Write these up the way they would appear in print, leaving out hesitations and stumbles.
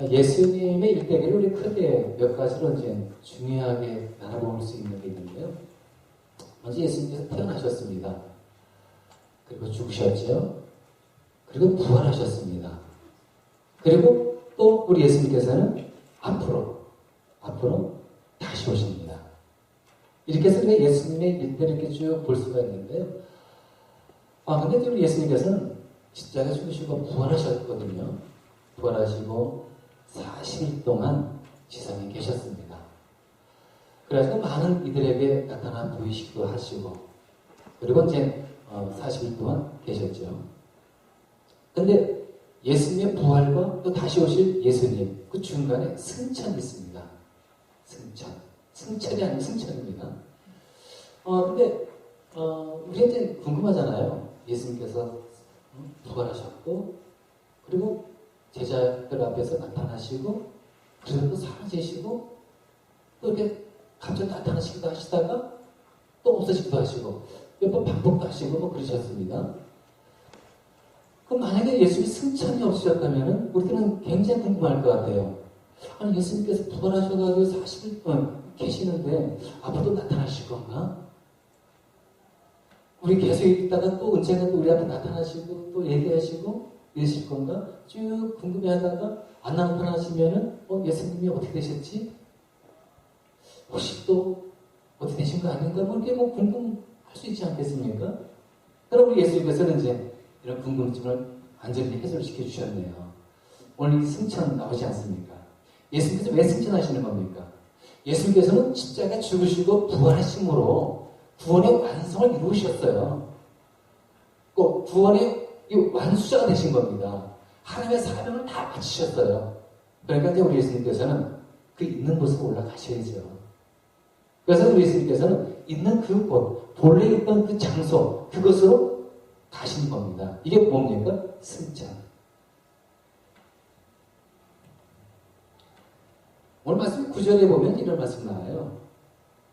예수님의 일대기를 우리 크게 몇 가지로 이제 중요하게 나눠볼 수 있는 게 있는데요. 먼저 예수님께서 태어나셨습니다. 그리고 죽으셨죠. 그리고 부활하셨습니다. 그리고 또 우리 예수님께서는 앞으로 다시 오십니다. 이렇게 해서 우리가 예수님의 일대를 이렇게 쭉 볼 수가 있는데요. 근데 우리 예수님께서는 십자가에 죽으시고 부활하셨거든요. 부활하시고 40일 동안 지상에 계셨습니다. 그래서 많은 이들에게 나타나 보이시기도 하시고, 그리고 이제 40일 동안 계셨죠. 근데 예수님의 부활과 또 다시 오실 예수님, 그 중간에 승천이 있습니다. 승천이 아니고 승천입니다. 근데 우리 이제 궁금하잖아요. 예수님께서 부활하셨고, 그리고 제자들 앞에서 나타나시고, 그리고 또 사라지시고, 또 이렇게 갑자기 나타나시기도 하시다가 또 없어지기도 하시고, 몇 번 반복도 하시고 뭐 그러셨습니다. 그럼 만약에 예수님이 승천이 없으셨다면 우리들은 굉장히 궁금할 것 같아요. 아니, 예수님께서 부활하셔가지고 40일 동안 계시는데 앞으로도 나타나실 건가? 우리 계속 있다가 또 언젠가 또 우리 앞에 나타나시고 또 얘기하시고 이러실 건가? 쭉 궁금해하다가 안 나타나시면은 예수님이 어떻게 되셨지? 혹시 또 어떻게 되신 거 아닌가? 뭐 이렇게 뭐 궁금할 수 있지 않겠습니까? 그럼 우리 예수님께서는 이제 이런 궁금증을 완전히 해소시켜 주셨네요. 오늘 이 승천 나오지 않습니까? 예수님께서 왜 승천하시는 겁니까? 예수님께서는 십자가에 죽으시고 부활하심으로 구원의 완성을 이루셨어요. 꼭 구원의 완수자가 되신 겁니다. 하나님의 사명을 다 마치셨어요. 그러니까 이제 우리 예수님께서는 그 있는 곳으로 올라가셔야죠. 그래서 우리 예수님께서는 있는 그 곳, 본래 있던 그 장소, 그것으로 가시는 겁니다. 이게 뭡니까? 승천. 오늘 말씀 9절에 보면 이런 말씀 나와요.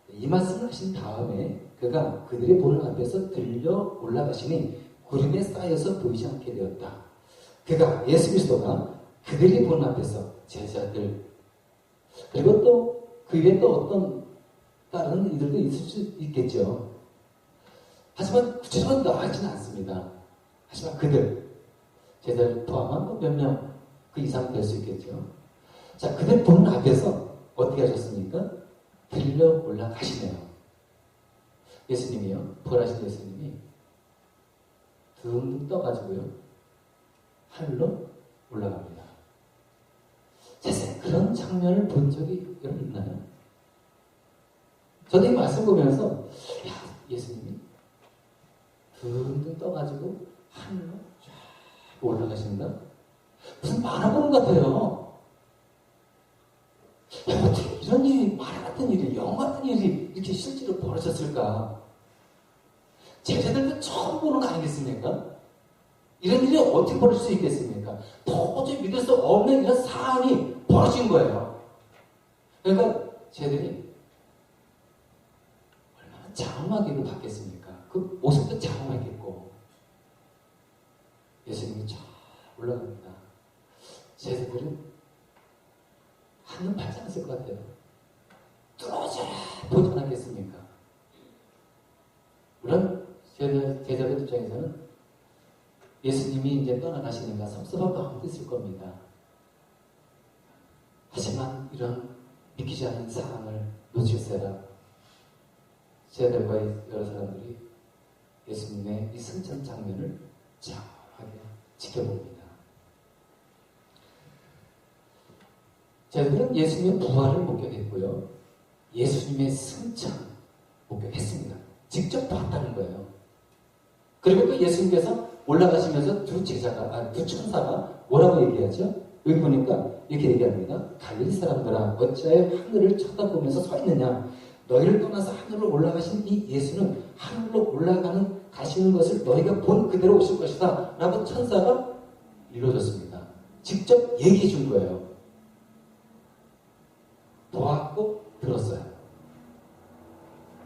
이 말씀을 하신 다음에 그가 그들의 보는 앞에서 들려 올라가시니 구름에 쌓여서 보이지 않게 되었다. 그가 예수 그리스도가 그들이 보는 앞에서 제자들, 그리고 또 그 위에 또 어떤 다른 이들도 있을 수 있겠죠. 하지만 구체적으로 나와있지는 않습니다. 하지만 그들, 제자를 포함한 몇 명 그 이상 될 수 있겠죠. 자, 그들 보는 앞에서 어떻게 하셨습니까? 들려 올라가시네요. 예수님이요. 부활하신 예수님이 둥둥 떠가지고요. 하늘로 올라갑니다. 세상에 그런 장면을 본 적이 여러분 있나요? 저도 이 말씀 보면서 예수님이 둥둥 떠가지고 하늘로 쫙 올라가신다? 무슨 만화 보는 것 같아요. 어떻게 이런 일이, 만화 같은 일이, 영화 같은 일이 이렇게 실제로 벌어졌을까? 제자들도 처음 보는 거 아니겠습니까? 이런 일이 어떻게 벌어질 수 있겠습니까? 도저히 믿을 수 없는 이런 사안이 벌어진 거예요. 그러니까 제자들이 얼마나 장엄하기를 받겠습니까? 그 모습도 장엄하겠고, 예수님이 쫙 올라갑니다. 제자들은 한눈 팔지 않았을 것 같아요. 뚫어져라 보지 않았겠습니까? 물론 제자들 입장에서는 예수님이 이제 떠나가시니까 섭섭한 마음도 있을 겁니다. 하지만 이런 믿기지 않는 사람을 놓칠세라 제자들과 여러 사람들이 예수님의 이 승천 장면을 장하게 지켜봅니다. 저희들은 예수님의 부활을 목격했고요. 예수님의 승천 목격했습니다. 직접 봤다는 거예요. 그리고 또 예수님께서 올라가시면서 두 천사가 뭐라고 얘기하죠? 여기 보니까 이렇게 얘기합니다. 갈릴리 사람들아, 어찌하여 하늘을 쳐다보면서 서 있느냐? 너희를 떠나서 하늘로 올라가신 이 예수는 하늘로 가시는 것을 너희가 본 그대로 오실 것이다. 라고 천사가 이루어졌습니다. 직접 얘기해 준 거예요. 보았고 들었어요.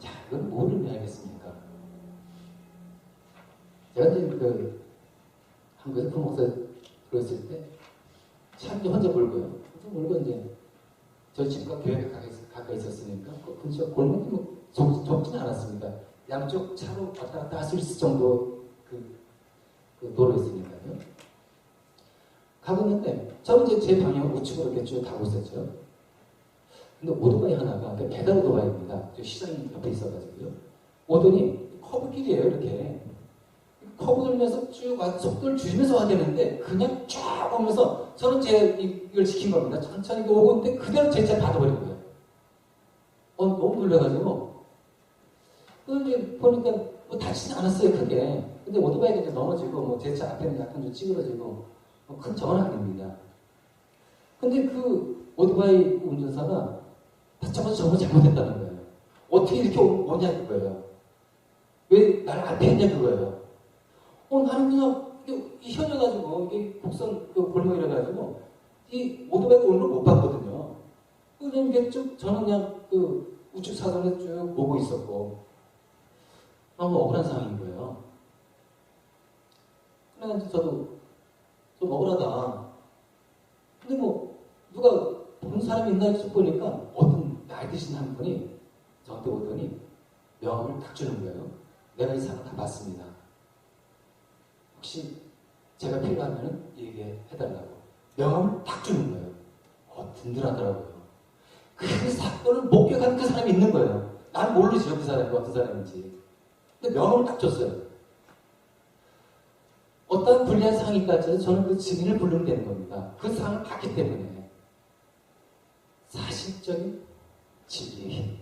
자, 이건 뭐를 의미하겠습니까? 제가 이제 한국에서 프로목사 들어있을 때 참 혼자 울고요. 그리고 이제 저희 집과 교회가 가까이 있었으니까 그 근처 골목이 뭐 좁지는 않았습니다. 양쪽 차로 왔다 갔다 할 수 있을 정도 그 도로였으니까요. 가고 있는데 저는 이제 제 방향을 우측으로 이렇게 쭉 가고 있었죠. 근데 오토바이 하나가 배달 오토바이입니다. 시장 옆에 있어가지고요. 오더니 커브길이에요. 이렇게 커브 돌면서 쭉 와서 속도를 줄이면서 와야 되는데 그냥 쫙 오면서 저는 이걸 지킨 겁니다. 천천히 오고 있는데 그대로 제 차를 받아버린 거예요. 너무 놀라가지고 그런데 보니까 뭐 다치진 않았어요. 크게. 근데 오토바이가 이제 넘어지고 뭐 제 차 앞에는 약간 좀 찌그러지고 큰 정은 아닙니다. 근데 그 오토바이 운전사가 다쳐서 정말 잘못했다는 거예요. 어떻게 이렇게 오냐 그거예요. 왜 날 앞에 했냐 그거예요. 나는 그냥 이게 현여가지고 이게 곡선 그 골목이라가지고 이 오토바이가 오는 걸 못 봤거든요. 그냥 이게 쭉 저는 그냥 그 우측 사선에 쭉 보고 있었고 너무 억울한 상황인 거예요. 그래서 저도 좀 억울하다. 근데 뭐 누가 본 사람이 있나 쭉 보니까 어떤 나이 드신 한 분이 저한테 오더니 명함을 딱 주는 거예요. 내가 이 사람 다 봤습니다. 혹시 제가 필요하면 얘기해달라고. 명함을 딱 주는 거예요. 든든하더라고요. 그 사건을 목격한 그 사람이 있는 거예요. 난 모르죠. 그 사람이 어떤 사람인지. 근데 명함을 딱 줬어요. 어떤 불리한 상황이 까지도 저는 그 증인을 부르면 되는 겁니다. 그 상황을 봤기 때문에. 사실적인 진리의 힘.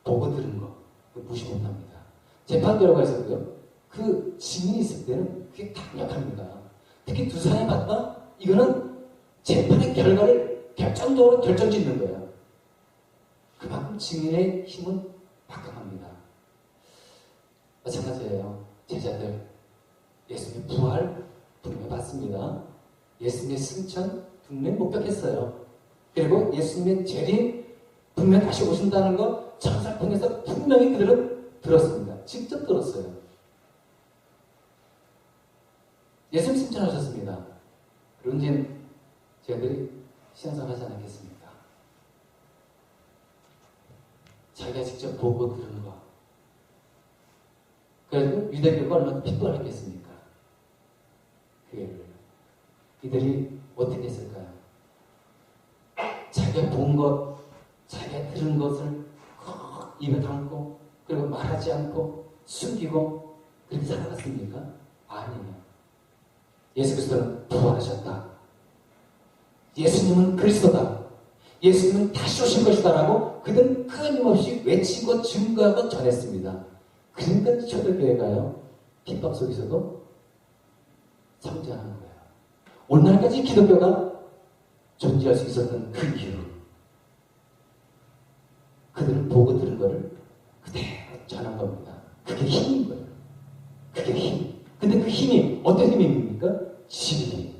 보고 들은 거. 무시 못합니다. 재판 결과에서도요. 그 증인이 있을 때는 그게 강력합니다. 특히 두 사람이 봤다? 이거는 재판의 결과를 결정적으로 결정짓는 거예요. 그만큼 증인의 힘은 막강합니다. 마찬가지예요. 제자들 예수님의 부활 분명히 봤습니다. 예수님의 승천 분명히 목격했어요. 그리고 예수님의 재림 분명히 다시 오신다는 거 천사를 통해서 분명히 그들은 들었습니다. 직접 들었어요. 예수님 승천하셨습니다. 그럼 이제 저희들이 신앙생활 하지 않겠습니까? 자기가 직접 보고 들은 거. 그래도 유대교가 얼마나 핏불하겠습니까? 이들이 어떻게 했을까요? 자기가 본 것, 자기가 들은 것을 입에 담고 그리고 말하지 않고 숨기고 그렇게 살아갔습니까? 아니에요. 예수 그리스도는 부활하셨다. 예수님은 그리스도다. 예수님은 다시 오실 것이다라고 그들은 끊임없이 외치고 증거하고 전했습니다. 그러니까 초대교회가요. 핍박 속에서도 성장하는 거예요. 오늘날까지 기독교가 존재할 수 있었던 그 이유. 그들은 보고 들은 거를 그대로 전한 겁니다. 그게 힘인 거예요. 그게 힘. 근데 그 힘이 어떤 힘입니까? 진리.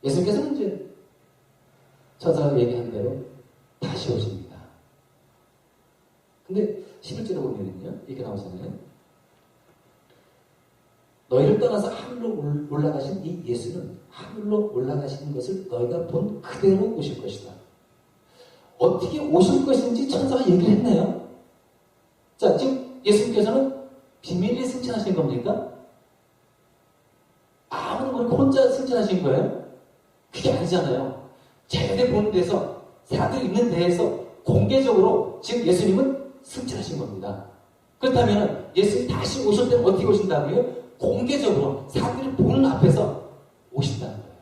예수님께서는 이제 천사가 얘기한 대로 다시 오십니다. 근데 11절에 보면은요, 이렇게 나오잖아요. 너희를 떠나서 하늘로 올라가신 이 예수는 하늘로 올라가시는 것을 너희가 본 그대로 오실 것이다. 어떻게 오실 것인지 천사가 얘기를 했나요? 자, 지금 예수님께서는 비밀리에 승천하신 겁니까? 아무도 모르고 혼자 승천하신 거예요? 그게 아니잖아요. 제자들 보는 데서, 사람들이 있는 데에서 공개적으로 지금 예수님은 승천하신 겁니다. 그렇다면 예수님이 다시 오실 때는 어떻게 오신다고요? 공개적으로 사람들이 보는 앞에서 오신다는 거예요.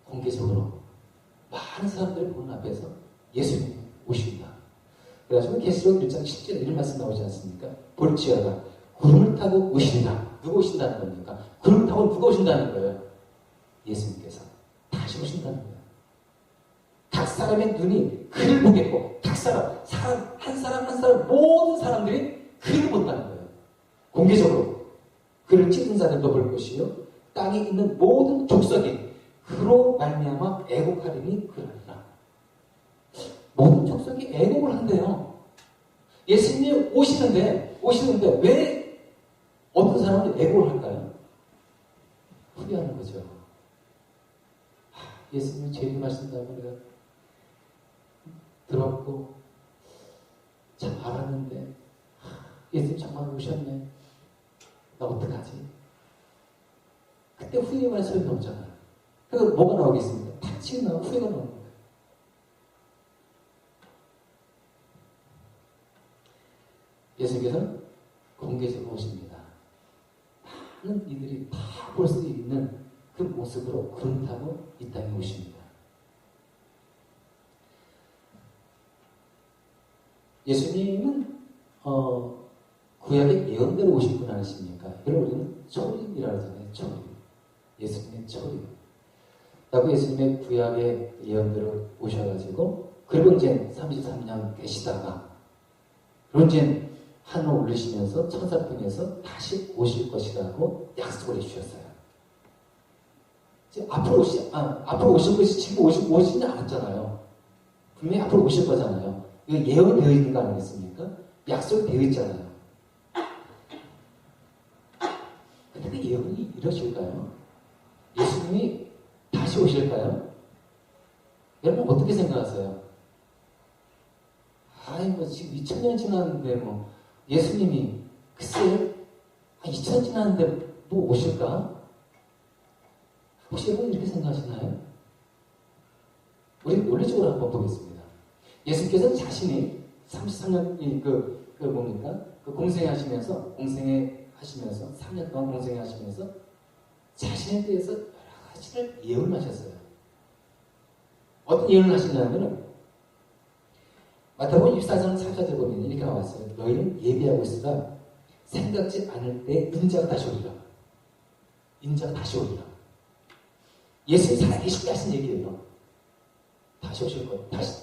공개적으로 많은 사람들이 보는 앞에서 예수님이 오십니다. 그래가지고 계시록 1장 10절에 이런 말씀 나오지 않습니까? 볼지어다 구름을 타고 오신다. 누가 오신다는 겁니까? 구름 타고 누가 오신다는 거예요? 예수님께서 다시 오신다는 거예요. 각 사람의 눈이 그를 보겠고 각 사람 한 사람 모든 사람들이 그를 본다는 거예요. 공개적으로 그를 찢은 자들도 볼 것이요 땅에 있는 모든 족속이 그로 말미암아 애곡하리니 그러리라. 모든 족속이 애곡을 한대요. 예수님이 오시는데 왜 어떤 사람은 애고를 할까요? 후회하는 거죠. 예수님이 재림하신다고 내가 들었고 참 알았는데 예수님 정말 오셨네. 나 어떡하지? 그때 후회만 소용이 없잖아요. 그래서 뭐가 나오겠습니까? 다치고 나면 후회가 나오는 거예요. 예수님께서는 공개적으로 오십니다. 많은 이들이 다 볼 수 있는 그 모습으로 구름 타고 이 땅에 오십니다. 예수님은 구약의 예언대로 오신 분 아니십니까? 여러분 우리는 초림이라고 하잖아요. 초림. 예수님의 초림. 라고 예수님의 구약의 예언대로 오셔가지고 그리고 이제 33년 계시다가 그리고 이제 하늘 올리시면서 천사 통해서 다시 오실 것이라고 약속을 해주셨어요. 앞으로 오실 것이 지금 오시지 않았잖아요. 분명히 앞으로 오실 거잖아요. 이거 예언이 되어 있는 거 아니겠습니까? 약속이 되어 있잖아요. 근데 그 예언이 이러실까요? 예수님이 다시 오실까요? 여러분 어떻게 생각하세요? 뭐 지금 2000년 지났는데 예수님이 글쎄 2000년 지났는데 오실까? 혹시 여러분 이렇게 생각하시나요? 우리 논리적으로 한번 보겠습니다. 예수님께서 자신이 33년 공생하시면서 3년 동안 공생하시면서 자신에 대해서 여러 가지를 예언하셨어요. 어떤 예언을 하시냐면은 마태복음 24장 4절에 보면 이렇게 나왔어요. 너희는 예비하고 있으라 생각지 않을 때 인자가 다시 오리라. 인자가 다시 오리라. 예수님 살아계실 때 하신 얘기예요. 다시 오실 거,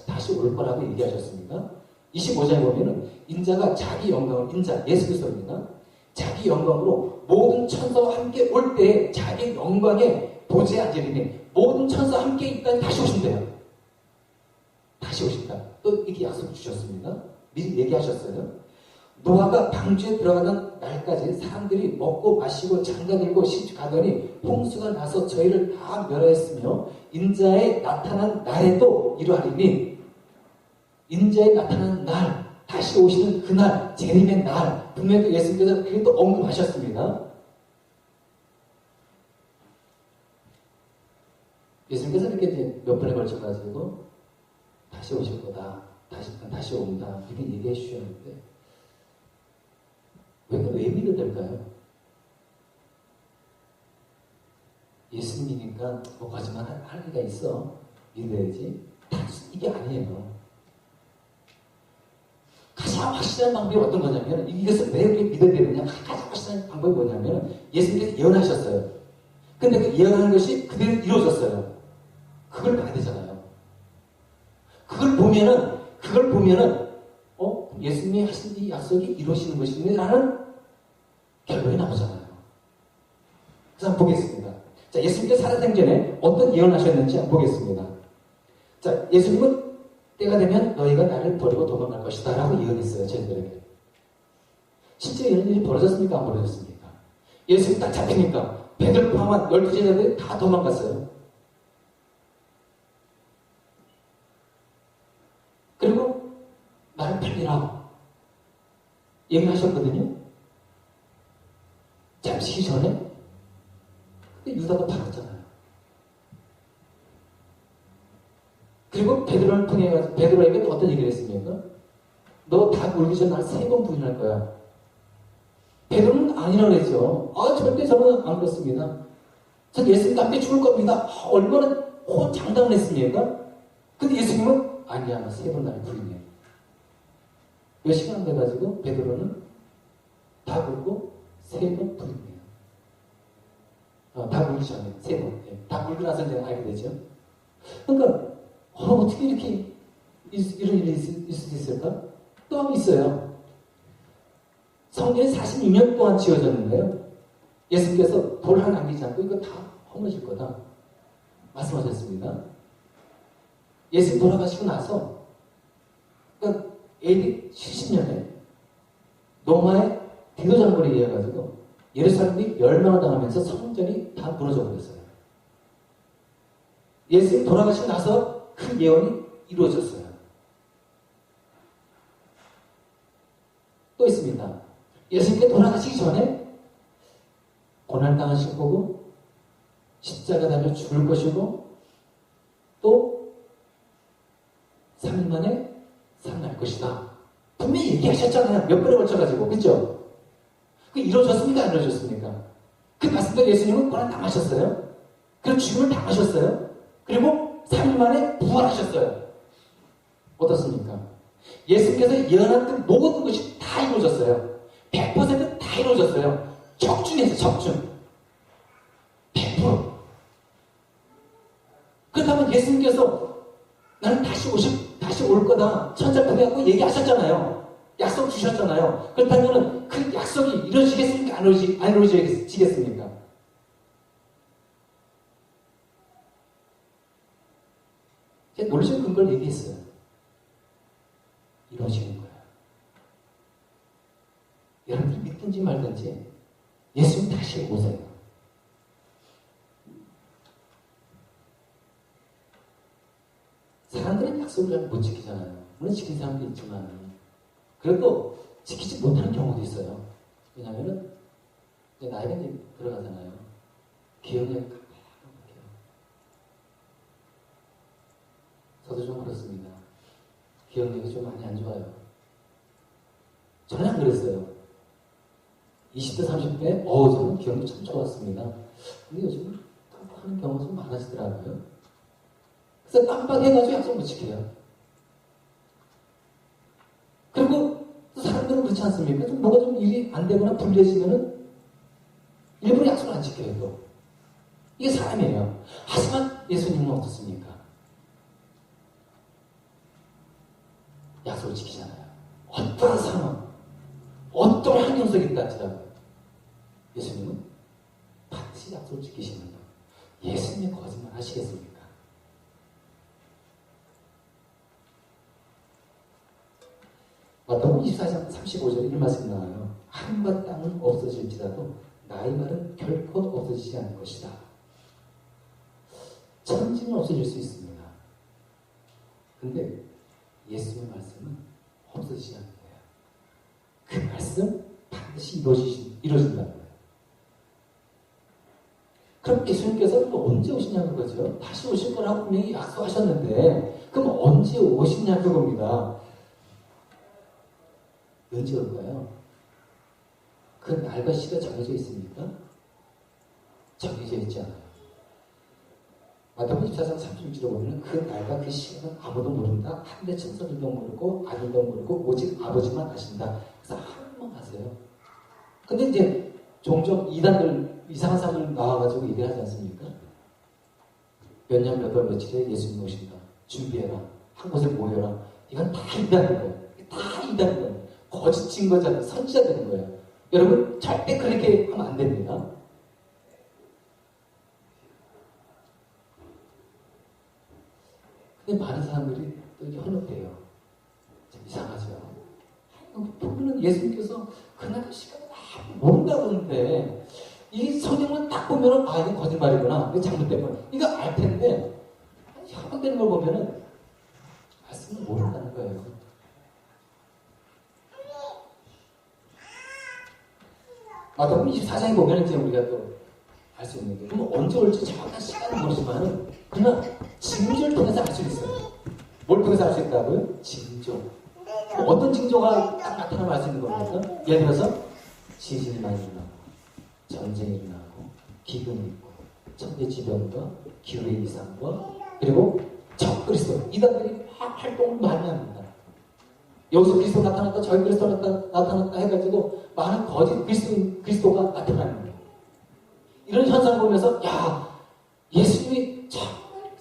다시 올 거라고 얘기하셨습니다. 25장에 보면은 인자가 자기 영광을 예수 그리스도입니다. 자기 영광으로 모든 천사와 함께 올 때 자기 영광의 보좌에 앉으리니 모든 천사와 함께 있다니 다시 오신대요. 다시 오신다. 또 이렇게 약속 주셨습니다. 미리 얘기하셨어요. 노아가 방주에 들어가던 날까지 사람들이 먹고 마시고 장가들고 시집가더니 홍수가 나서 저희를 다 멸하였으며 인자의 나타난 날에도 이러하리니 인자의 나타난 날 다시 오시는 그날 재림의 날 분명히 예수님께서 그게 또 언급하셨습니다. 예수님께서 이렇게 이제 몇 번에 걸쳐가지고 다시 오실 거다. 다시 온다. 이렇게 얘기해 주셨는데 왜 믿어야 될까요? 예수님이니까 거짓말 할 리가 있어. 믿어야지. 이게 아니에요. 가장 확실한 방법이 어떤 거냐면 이것을 왜 우리 믿어야 되느냐. 가장 확실한 방법이 뭐냐면 예수님께서 예언하셨어요. 근데 그 예언하는 것이 그대로 이루어졌어요. 그걸 봐야 되잖아요. 그걸 보면은 예수님이 하신 이 약속이 이루어지는 것이라는 결론이 나오잖아요. 그래서 한번 보겠습니다. 자, 예수님께서 살아생전에 어떤 예언을 하셨는지 한번 보겠습니다. 자, 예수님은 때가 되면 너희가 나를 버리고 도망갈 것이다 라고 예언했어요. 저희들에게. 실제 이런 일이 벌어졌습니까? 안 벌어졌습니까? 예수님이 딱 잡히니까 베드로 포함한 12제자들이 다 도망갔어요. 그리고 나를 팔리라 얘기하셨거든요. 잠시 전에 근데 유다가 팔았잖아요. 그리고 베드로를 통해 베드로에게 어떤 얘기를 했습니까? 너 다 울기 전에 날 3번 부인할 거야. 베드로는 아니라고 했죠. 절대 저는 안 그렇습니다. 전 예수님과 함께 죽을 겁니다. 얼마나 장담을 했습니까? 근데 예수님은 아니야, 3번 날 부인해. 몇 시간 돼가지고 베드로는 다 굴고 3번 부인해요. 다 굴기 전에 3번. 다 굴고 나서 이제 알게 되죠. 그러니까 어떻게 이렇게 이런 일이 있을 수 있을까? 또 있어요. 성전이 42년 동안 지어졌는데요. 예수님께서 돌 하나 남기지 않고 이거 다 허물어질 거다 말씀하셨습니다. 예수님 돌아가시고 나서 그러니까 AD 70년에 로마의 디도 장군에 의해 가지고 예루살렘이 멸망을 당하면서 성전이 다 무너져 버렸어요. 예수님 돌아가시고 나서 그 예언이 이루어졌어요. 또 있습니다. 예수님께 돌아가시기 전에 고난당하실 거고 십자가 달려 죽을 것이고 또 3일 만에 살아날 것이다. 분명히 얘기하셨잖아요. 몇 번에 걸쳐가지고. 그죠? 그 이루어졌습니까? 안 이루어졌습니까? 그 말씀대로 예수님은 고난당하셨어요. 그리고 죽음을 당하셨어요. 그리고 3일 만에 부활하셨어요. 어떻습니까? 예수님께서 예언한 모든 것이 다 이루어졌어요. 100%다 이루어졌어요. 적중해서 적중. 100%. 그렇다면 예수님께서 나는 다시 올 거다. 천사 보내갖고 얘기하셨잖아요. 약속 주셨잖아요. 그렇다면 그 약속이 이루어지겠습니까? 안 이루어지겠습니까? 제가 논리적 근거를 얘기했어요. 이루어지는 거예요. 여러분들이 믿든지 말든지 예수님 다시 오세요. 사람들은 약속을 잘 못 지키잖아요. 물론 지킨 사람도 있지만 그래도 지키지 못하는 경우도 있어요. 왜냐하면 나이가 이제 들어가잖아요. 기억력이 깜빡해요. 저도 좀 그렇습니다. 기억력이 좀 많이 안 좋아요. 저는 안 그랬어요. 20대, 30대, 저는 기억력이 참 좋았습니다. 근데 요즘 깜빡하는 경우가 좀 많아지더라고요. 그래서 깜빡해가지고 약속 못 지켜요. 그리고 또 사람들은 그렇지 않습니까? 좀 뭐가 좀 일이 안 되거나 불리해지면은 일부러 약속을 안 지켜요, 또. 이게 사람이에요. 하지만 예수님은 어떻습니까? 약속을 지키잖아요. 어떠한 상황, 어떤 환경 속에 있다 할지라도 예수님은 반드시 약속을 지키시는 거예요. 예수님이 거짓말 하시겠습니까? 마태복음 24장 35절에 이 말씀이 나와요. 하늘과 땅은 없어질지라도 나의 말은 결코 없어지지 않을 것이다. 천지는 없어질 수 있습니다. 근데 예수님의 말씀은 없어지지 않는 거예요. 그 말씀 반드시 이루어진다는 거예요. 그럼 예수님께서 또 언제 오시냐는 거죠. 다시 오실 거라고 분명히 약속하셨는데 그럼 언제 오시냐 그겁니다. 언제 올까요? 그 날과 시가 정해져 있습니까? 정해져 있지 않아요. 마태복음 24장 36절에 보면 그 날과 그 시간은 아무도 모른다. 하늘의 천사들도 모르고 아들도 모르고 오직 아버지만 아신다. 그래서 하나님만 아세요. 근데 이제 종종 이단들 이상한 사람들 나와가지고 얘기를 하지 않습니까? 몇 년 몇 월 며칠에 예수님 오신다. 준비해라. 한 곳에 모여라. 이건 다 이단인 거예요. 다 이단인 거예요. 거짓 증거자, 선지자 되는 거예요. 여러분 절대 그렇게 하면 안 됩니다. 근데 많은 사람들이 또 현혹돼요. 참 이상하죠. 보면은 예수님께서 그날 그 시간을 모른다 그러는데 이 성경을 딱 보면은 이건 거짓말이구나. 이거 잘못된 거야. 이거 알 텐데 잘못된 걸 보면은 말씀을 모른다는 거예요. 마태복음 24장에 보면 이제 우리가 또 알 수 있는 게 그럼 언제 올지 정확한 시간은 모르지만 그러나 징조를 통해서 알 수 있어요. 뭘 통해서 알 수 있다고요? 징조. 어떤 징조가 딱 나타나면 알 수 있는 겁니까? 예를 들어서 지진이 많이 일어나고 전쟁이 일어나고 기근이 있고 천재지변과 기후의 이상과 그리고 적그리스도 이단들이 막 활동을 많이 합니다. 여기서 그리스도 나타났다 저기 그리스도 나타났다 해가지고 많은 거짓 그리스도가 나타나는 거예요. 이런 현상을 보면서 예수님이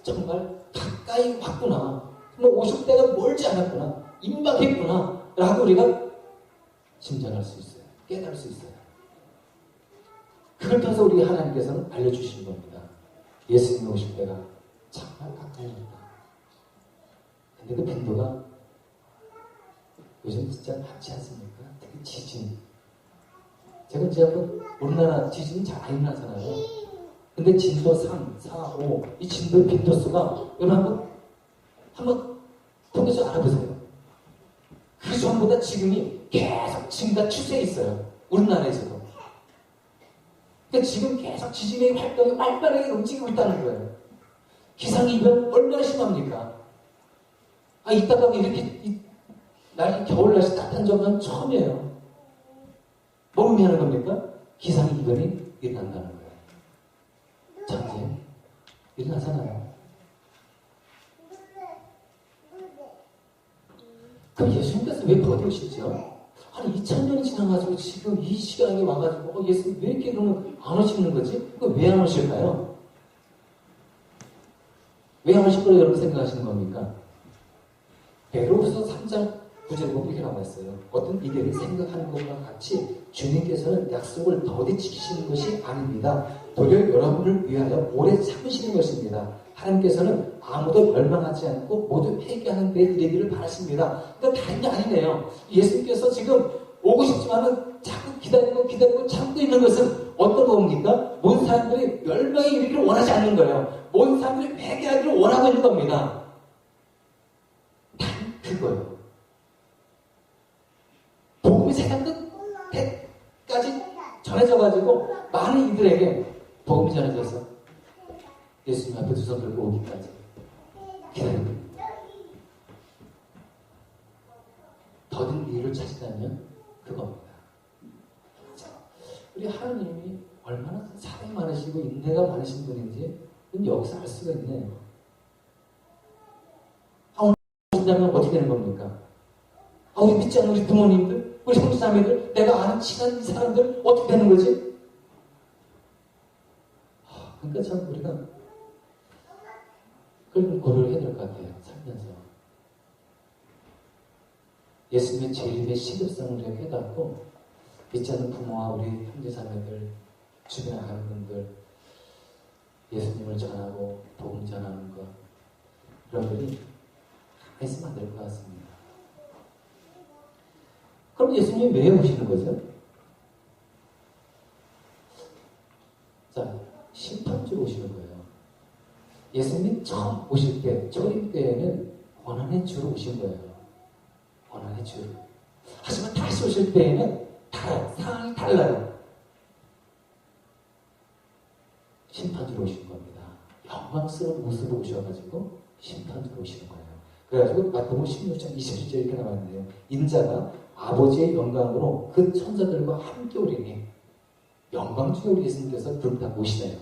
정말 가까이 왔구나. 뭐 50대가 멀지 않았구나. 임박했구나. 라고 우리가 짐작할 수 있어요. 깨달을 수 있어요. 그걸 통해서 우리 하나님께서는 알려주신 겁니다. 예수님이 오실 때가 정말 가까이 왔다. 근데 그 빈도가 요즘 진짜 많지 않습니까? 특히 지진. 제가 이제 우리나라 지진이 잘 안 일어나잖아요. 근데 진도 3, 4, 5, 이 진도의 빈도수가 여러분 한번 통계적 알아보세요. 그 전보다 지금이 계속 증가 추세에 있어요. 우리나라에서도. 그러니까 지금 계속 지진의 활동이 활발하게 움직이고 있다는 거예요. 기상이변 얼마나 심합니까? 이따가 이렇게 겨울 날씨 따뜻한 적은 처음이에요. 뭐 의미하는 겁니까? 기상이변이 일어난다는 거예요. 전쟁 일어나잖아요. 그럼 예수님께서 왜 버텨오시죠? 아니 2000년이 지나가지고 지금 이 시간에 와가지고 예수님 왜 이렇게 그러면 안 오시는 거지? 왜 안 오실까요? 왜 안 오실 거라고 여러분 생각하시는 겁니까? 베드로후서 3장 9절에 보면 이렇게 나와 있어요. 어떤 이들이 생각하는 것과 같이 주님께서는 약속을 더디 지키시는 것이 아닙니다. 도리어 여러분을 위하여 오래 참으시는 것입니다. 하나님께서는 아무도 멸망하지 않고 모두 회개하는 데 이르기를 바라십니다. 그러니까 다른 게 아니네요. 예수님께서 지금 오고 싶지만은 자꾸 기다리고 참고 있는 것은 어떤 겁니까? 모든 사람들이 멸망에 이르기를 원하지 않는 거예요. 모든 사람들이 회개하기를 원하고 있는 겁니다. 단 그거예요. 복음이 세상 끝까지 전해져가지고 많은 이들에게 복음이 전해져서 예수님 앞에 두 손 들고 오기까지 기다리고 더딘 이유를 찾으려면 그겁니다. 우리 하나님이 얼마나 사랑이 많으시고 인내가 많으신 분인지 여기서 알 수가 있네요. 오늘 오신다면 어떻게 되는 겁니까? 우리 믿지 않는 우리 부모님들, 우리 형제자매들, 내가 아는 친한 이 사람들 어떻게 되는 거지? 그러니까 참 우리가 그걸 고려를 해야 될 것 같아요. 살면서 예수님의 재림의 시급성을 우리가 깨닫고 믿지 않는 부모와 우리 형제자매들, 주변에 가는 분들 예수님을 전하고 복음 전하는 것 여러분들이 가만히 있으면 안 될 것 같습니다. 그럼 예수님이 왜 오시는 거죠? 자, 심판주로 오시는 거예요. 예수님이 처음 오실 때, 초림 때에는 고난의 주로 오신 거예요. 고난의 주. 하지만 다시 오실 때에는 상황이 달라요. 심판주로 오신 겁니다. 영광스러운 모습으로 오셔가지고 심판주로 오시는 거예요. 그래가지고 마태복음 16장 27절 이렇게 나왔는데요. 인자가 아버지의 영광으로 그 천사들과 함께 오리니 영광 중에 우리 예수님께서 그룹 타고 오시네요.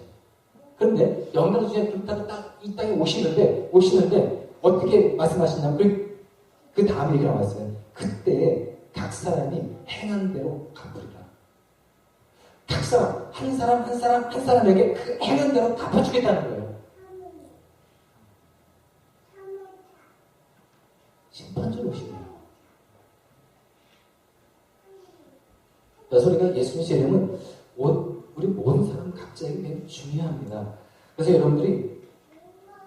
그런데 영광 중에 그룹 타고 딱 이 땅에 오시는데 어떻게 말씀하시냐면 그 다음 얘기가 나왔어요. 그때 각 사람이 행한 대로 갚으리라. 각 사람 한 사람에게 그 행한 대로 갚아주겠다는 거예요. 심판주로 오시네요. 그래서 우리가 예수님의 재림은 우리 모든 사람 각자에게 매우 중요합니다. 그래서 여러분들이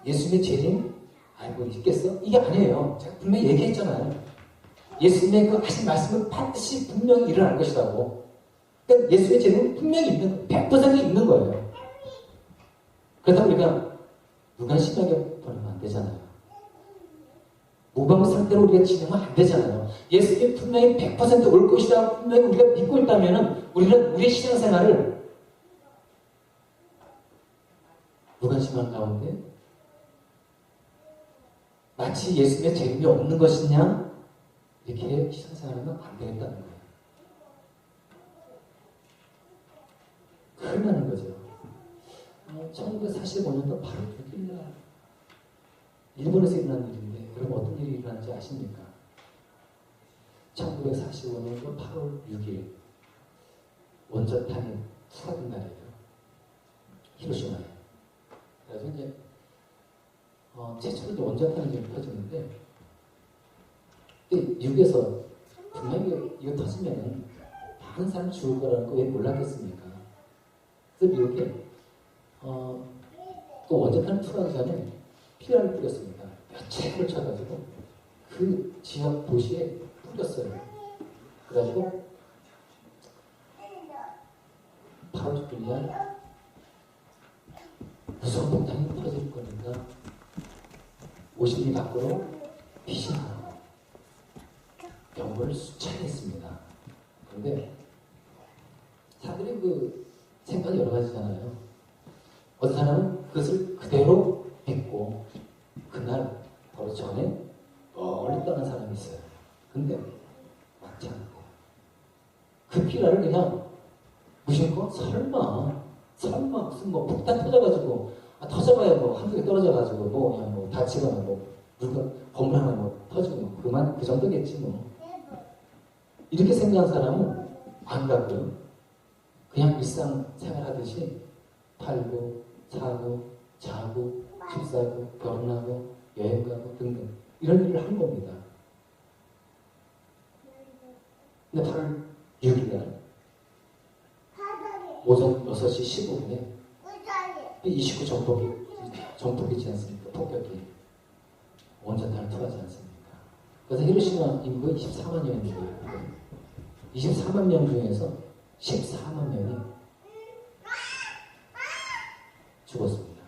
예수님의 재림 알고 있겠어? 이게 아니에요. 제가 분명히 얘기했잖아요. 예수님의 그 하신 말씀은 반드시 분명히 일어날 것이라고. 그러니까 예수님의 재림은 분명히 100% 있는 거예요. 그래서 우리가 무관심하게 보내면 안 되잖아요. 무방 상태로 우리가 진행하면 안 되잖아요. 예수님이 분명히 100%올 것이라고 분명히 우리가 믿고 있다면 우리는 우리의 신앙생활을 무관심한 가운데 마치 예수님의 재림이 없는 것이냐 이렇게 신앙생활하면 안 되겠다는 거예요. 큰일 나는 거죠. 1945년도 바로 6일날 일본에서 일어난 일인데 여러분 어떤 일이 일어난지 아십니까? 1945년도 8월 6일 원전탄이 투하된 날이에요. 히로시마에. 그래서 이제 최초로 원전탄이 지금 터졌는데 미국에서 분명히 이거 터지면 많은 사람이 죽을 거라는 거 왜 몰랐겠습니까? 그래서 미국에 또 원전탄이 투하하기 전에 피라를 뿌렸습니다. 며칠을 걸쳐가지고 그 지역 도시에 뿌렸어요. 그래가지고 하루 종일 무서운 폭탄이 터질 거니까 50리 밖으로 피신하고 병거를 수차례 했습니다. 그런데 사람들이 그 생각이 여러 가지잖아요. 어떤 사람은 그것을 그대로 믿고 그날 바로 전에 멀리 떠난 사람이 있어요. 근데 맞지 않대요. 그 피라를 그냥 무심코 설마 무슨 뭐 폭탄 터져가지고 터져봐야 뭐 한두 개 떨어져가지고 뭐 그냥 뭐 다치거나 뭐 물건 건물 하나 뭐 터지고 그만 그 정도겠지 뭐. 이렇게 생각한 사람은 안 가고요. 그냥 일상생활하듯이 팔고 사고 자고 집 사고 결혼하고 여행 가고 등등 이런 일을 한 겁니다. 근데 8월 6일날 오전 6시 15분에 29 정폭이지 않습니까? 폭격이 온전히 투하지 않습니까? 그래서 히로시마 인구 24만 명이고요. 24만 명 중에서 14만 명이 죽었습니다.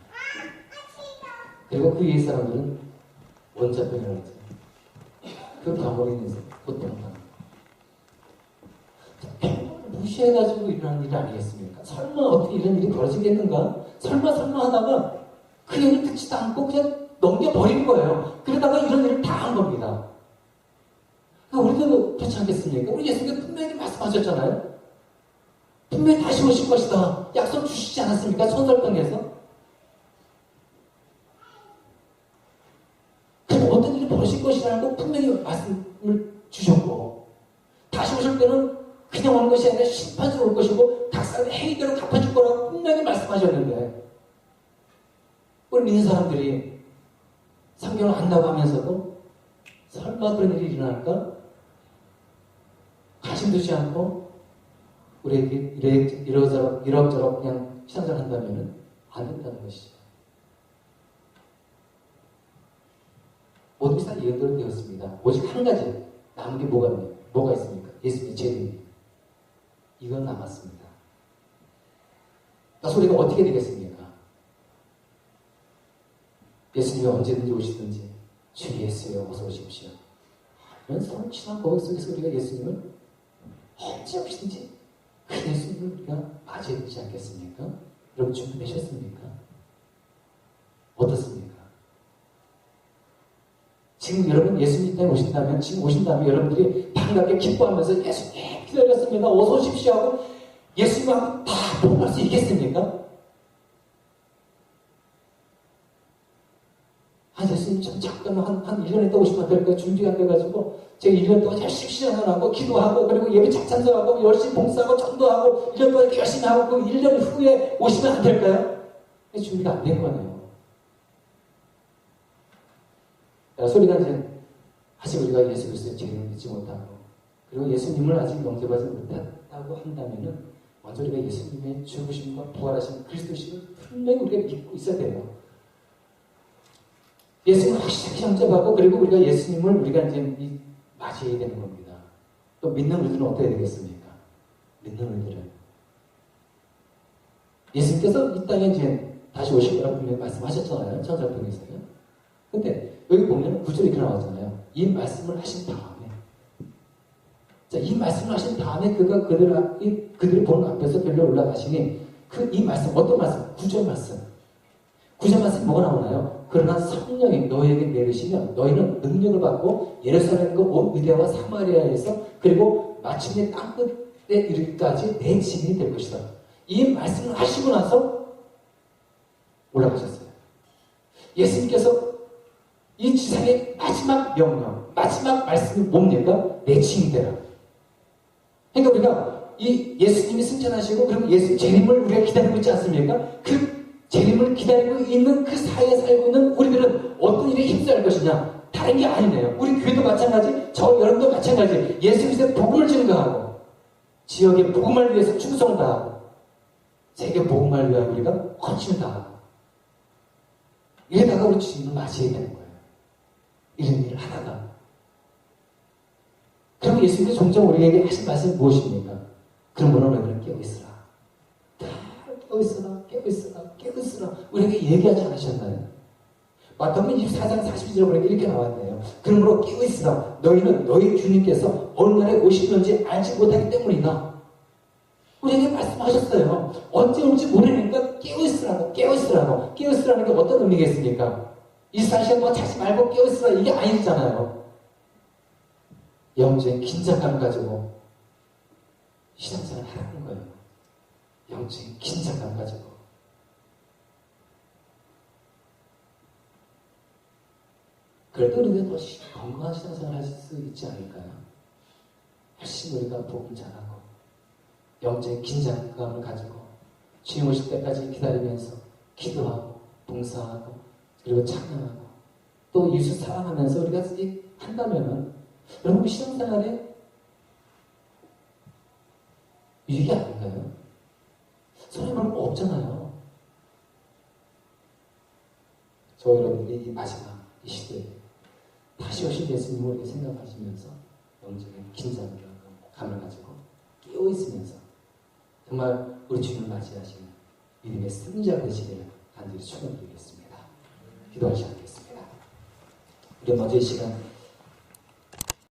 그리고 그 위에 사람들은 원자병이라고 하죠. 그 병으로 인해서 고통당합니다. 무시해가지고 일어난 일이 아니겠습니까? 설마 어떻게 이런 일이 벌어지겠는가? 설마 하다가 그 얘기를 듣지도 않고 그냥 넘겨버린 거예요. 그러다가 이런 일을 다 한 겁니다. 그러니까 우리도 그렇지 않겠습니까? 우리 예수님께서 분명히 말씀하셨잖아요. 분명히 다시 오실 것이다. 약속 주시지 않았습니까? 손설병에서. 그럼 어떤 일이 벌어질 것이라고 분명히 말씀을 주셨고 다시 오실 때는 그냥 오는 것이 아니라 심판으로 올 것이고 각 사람의 행위대로 갚아줄 거라고 분명히 말씀하셨는데 우리 믿는 사람들이 성경을 안다고 하면서도 설마 그런 일이 일어날까? 관심 두지 않고 우리에게 이러저러 그냥 신앙생활 한다면 안 된다는 것이죠. 모든 것이 다 예언대로 되었습니다. 오직 한 가지 남은 게 뭐가 있습니까? 예수님의 재림이. 이건 남았습니다. 그래서 우리가 어떻게 되겠습니까? 예수님이 언제든지 오시든지 주 예수여 어서 오십시오. 이런 서로 친한 고백 속에서 우리가 예수님을 언제 오시든지 그 예수님을 우리가 맞이해야 되지 않겠습니까? 여러분 준비되셨습니까? 어떻습니까? 지금 여러분 예수님 이 땅에 오신다면 지금 오신다면 여러분들이 반갑게 기뻐하면서 예수님 기다렸습니다. 어서 오십시오 하고 예수님하고 다 동할 수 있겠습니까? 예수님 잠깐 한 1년 있다 오시면 안 될까요? 준비가 안 돼가지고 제가 1년 동안 열심히 신앙하고 기도하고 그리고 예배 작찬서하고 열심히 봉사하고 전도하고 1년 동안 이렇게 열심히 하고 그 1년 후에 오시면 안 될까요? 준비가 안 된 거네요. 소리가 이제 아직 우리가 예수 그리스도의 재림을 믿지 못하고 그리고 예수님을 아직 영접하지 못했다고 한다면은 먼저 우리가 예수님의 죽으심과 부활하신 그리스도심을 분명히 우리가 믿고 있어야 돼요. 예수님을 확실히 영접하고 그리고 우리가 예수님을 우리가 이제 맞이해야 되는 겁니다. 또 믿는 우리들은 어떻게 되겠습니까? 믿는 우리들은 예수님께서 이 땅에 이제 다시 오실 거라고 분명히 말씀하셨잖아요. 천사병에서요. 근데 여기 보면 구절이 이렇게 나왔잖아요. 이 말씀을 하신 다음에 자, 이 말씀을 하신 다음에 그가 그들이 보는 앞에서 별로 올라가시니 이 말씀 어떤 말씀? 구절 말씀. 구절 말씀 뭐가 나오나요? 그러나 성령이 너희에게 내리시면 너희는 능력을 받고 예루살렘과 온 유대와 사마리아에서 그리고 마침내 땅끝에 이르기까지 내 증인이 될 것이다. 이 말씀을 하시고 나서 올라가셨어요. 예수님께서 이 지상의 마지막 명령, 마지막 말씀이 뭡니까? 내 증인이 되라. 그러니까 우리가 이 예수님이 승천하시고 그리고 예수 재림을 우리가 기다리고 있지 않습니까? 그 재림을 기다리고 있는 그 사이에 살고 있는 우리들은 어떤 일에 힘써야 할 것이냐? 다른 게 아니네요. 우리 교회도 마찬가지, 저 여러분도 마찬가지. 예수 그리스도의 복음을 증거하고 지역의 복음을 위해서 충성을 다하고 세계 복음을 위하여 우리가 헌신을 다하고 이러다가 우리 주님을 맞이해야 되는 거예요. 이런 일을 하다가 그럼 예수님이 종종 우리에게 하신 말씀이 무엇입니까? 그런 분은 너희들은 깨어있으라. 다 깨어있으라, 깨어있으라, 깨어있으라. 우리에게 얘기하지 않으셨나요? 마태복음 24장 40절 보니까 이렇게 나왔네요. 그러므로 깨어있으라. 너희는 너희 주님께서 어느 날에 오시는지 알지 못하기 때문이다. 우리에게 말씀하셨어요. 언제 올지 모르니까 깨어있으라고, 깨어있으라고. 깨어있으라는 게 어떤 의미겠습니까? 24시간 동안 자지 말고 깨어있으라. 이게 아니잖아요. 영적인 긴장감을 가지고 신앙생활을 하라는 거예요. 영적인 긴장감 가지고. 그래도 우리가 더 건강한 신앙생활을 할 수 있지 않을까요? 훨씬 우리가 복음 잘하고 영적인 긴장감을 가지고 주님 오실 때까지 기다리면서 기도하고 봉사하고 그리고 찬양하고 또 예수 사랑하면서 우리가 한다면은 여러분 신앙생활에 유익이 아닌가요? 손해 볼 거 없잖아요. 저 여러분들이 이 마지막 이 시대에 다시 오실 예수님을 이렇게 생각하시면서 영적인 긴장감을 가지고 깨어있으면서 정말 우리 주님을 맞이하시는 믿음의 승자 되시기를 간절히 축원드리겠습니다. 기도하시겠습니다. 우리 먼저 이 시간